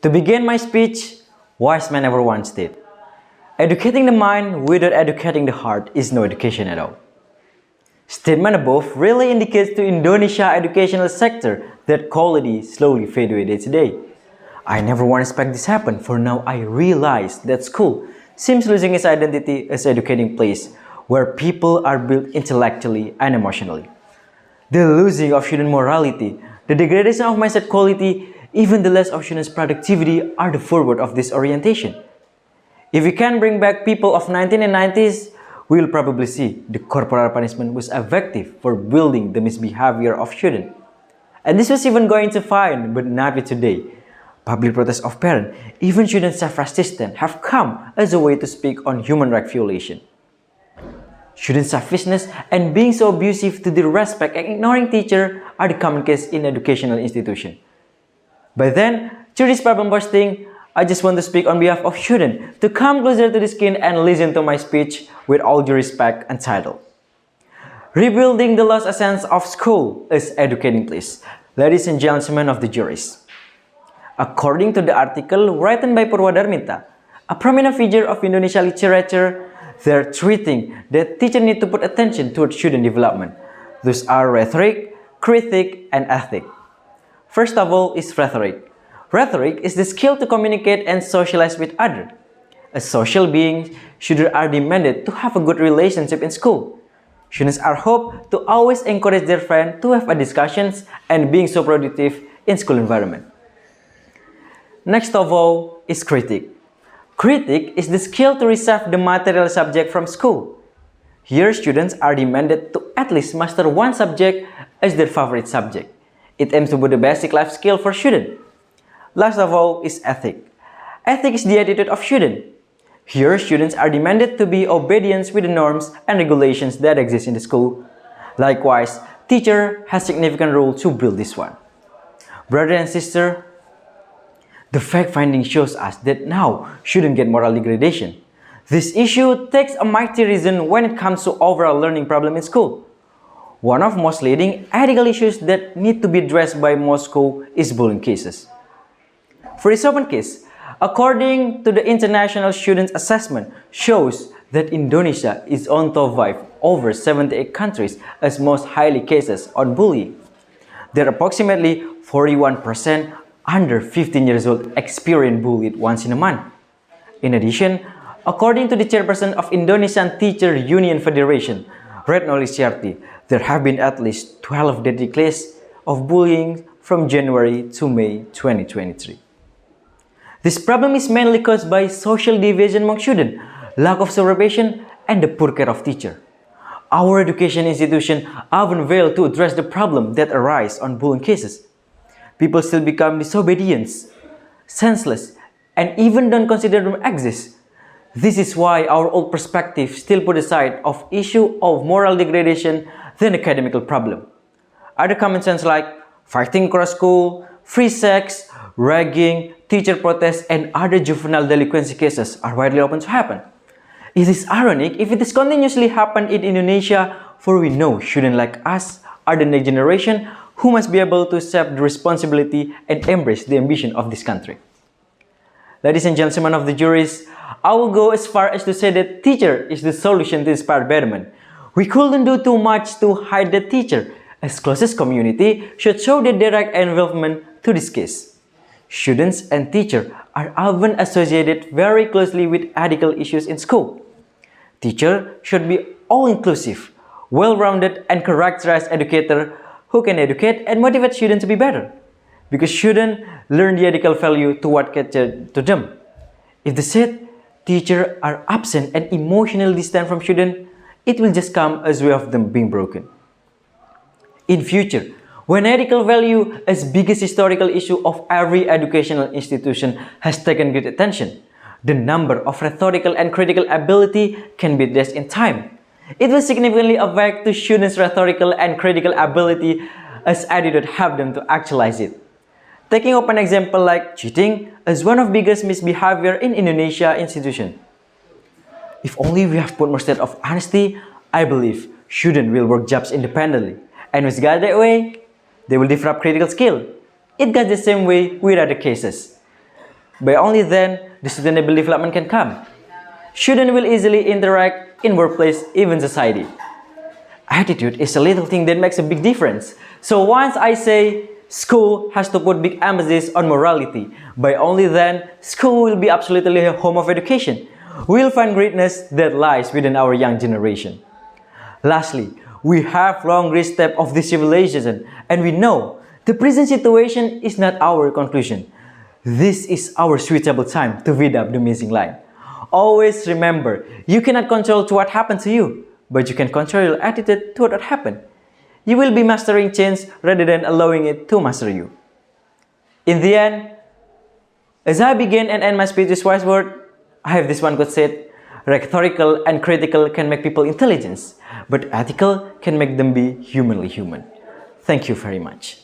To begin my speech, wise man ever once did. Educating the mind without educating the heart is no education at all. Statement above really indicates to Indonesia educational sector that quality slowly fade away day to day. I never want to expect this happen, for now I realize that school seems losing its identity as educating place where people are built intellectually and emotionally. The losing of student morality, the degradation of mindset quality, even the loss of students' productivity are the forward of this orientation. If we can bring back people of 1990s, we will probably see the corporal punishment was effective for building the misbehavior of students. And this was even going to fine, but not with today. Public protest of parents, even student self-resistance have come as a way to speak on human rights violation. Student selfishness and being so abusive to the respect and ignoring teacher are the common case in educational institution. By then, through this problem posting, I just want to speak on behalf of students to come closer to the skin and listen to my speech with all due respect and title. Rebuilding the lost essence of school is educating place, ladies and gentlemen of the juries. According to the article written by Purwadarmita, a prominent figure of Indonesian literature, they're treating that teachers need to put attention toward student development. Those are rhetoric, critique, and ethic. First of all is rhetoric. Rhetoric is the skill to communicate and socialize with others. As social beings, students are demanded to have a good relationship in school. Students are hoped to always encourage their friends to have a discussions and being so productive in school environment. Next of all is critique. Critique is the skill to receive the material subject from school. Here, students are demanded to at least master one subject as their favorite subject. It aims to be the basic life skill for students. Last of all is ethic. Ethic is the attitude of students. Here, students are demanded to be obedient with the norms and regulations that exist in the school. Likewise, teacher has significant role to build this one. Brother and sister, the fact-finding shows us that now shouldn't get moral degradation. This issue takes a mighty reason when it comes to overall learning problem in school. One of most leading ethical issues that need to be addressed by most schools is bullying cases. For this open case, according to the International Students Assessment, shows that Indonesia is on top 5 over 78 countries as most highly cases on bullying. There are approximately 41% under 15 years old experience bullied once in a month. In addition, according to the chairperson of Indonesian Teacher Union Federation, Retno Listiarti, there have been at least 12 deadly cases of bullying from January to May 2023. This problem is mainly caused by social division among students, lack of supervision, and the poor care of teachers. Our education institutions often fail to address the problem that arise on bullying cases. People still become disobedient, senseless, and even don't consider them exist. This is why our old perspective still put aside of issue of moral degradation than academical problem. Other common sense like fighting across school, free sex, ragging, teacher protests, and other juvenile delinquency cases are widely open to happen. It is ironic if it is continuously happened in Indonesia, for we know students like us are the next generation who must be able to accept the responsibility and embrace the ambition of this country. Ladies and gentlemen of the juries, I will go as far as to say that teacher is the solution to inspire betterment. We couldn't do too much to hide the teacher, as closest community should show their direct involvement to this case. Students and teachers are often associated very closely with ethical issues in school. Teacher should be all-inclusive, well-rounded and characterized educator who can educate and motivate students to be better. Because students learn the ethical value to what catered to them. If the said teachers are absent and emotionally distant from students, it will just come as way of them being broken. In future, when ethical value as biggest historical issue of every educational institution has taken great attention, the number of rhetorical and critical ability can be addressed in time. It will significantly affect the students' rhetorical and critical ability as attitude help them to actualize it. Taking up an example like cheating as one of biggest misbehavior in Indonesia institution. If only we have put more state of honesty, I believe students will work jobs independently. And with God that way, they will develop critical skill. It goes the same way with other cases. By only then, the sustainable development can come. Students will easily interact in workplace, even society. Attitude is a little thing that makes a big difference. So once I say school has to put big emphasis on morality, by only then, school will be absolutely a home of education. We'll find greatness that lies within our young generation. Lastly, we have long reached step of this civilization, and we know the present situation is not our conclusion. This is our suitable time to read up the missing line. Always remember, you cannot control what happened to you, but you can control your attitude toward what happened. You will be mastering change rather than allowing it to master you. In the end, as I begin and end my speech with wise word, I have this one quote said, rhetorical and critical can make people intelligent, but ethical can make them be humanly human. Thank you very much.